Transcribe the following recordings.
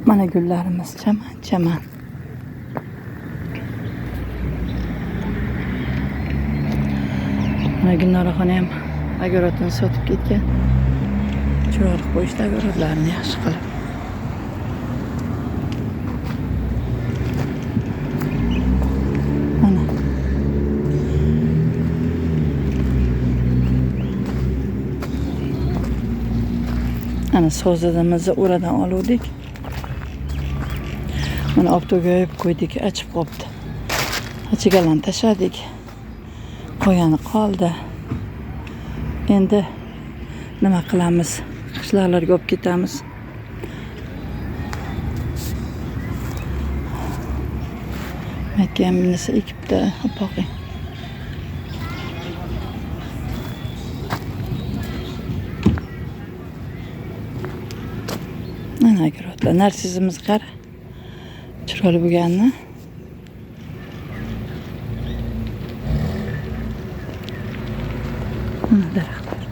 Mana gullarimiz chaman. Mana Gulnoraxon ham огородini sotib ketgan. Chiroyli qo'yishdi огородlarini yaxshi qilib. Mana. Ana sozadimizni o'radan oluvdik. Mana optoga yoyib qo'ydik, achib qopti. Achigalarni tashladik. Qo'yani qoldi. Endi nima qilamiz? Qishloqlarga olib ketamiz. Aytganimni ekibdi, opoqing. Mana огородlar. Narsizimiz qara. Chiroyli bo'lganmi? Mana daraxtlar.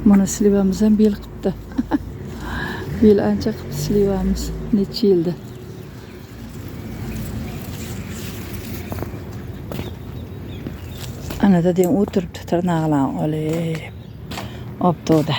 Mana slivamiz ham bel qilibdi. Bel ancha qilib slivamiz. Necha yilda. Ana dadam o'tiribdi tirnog'idan olib. Optoda.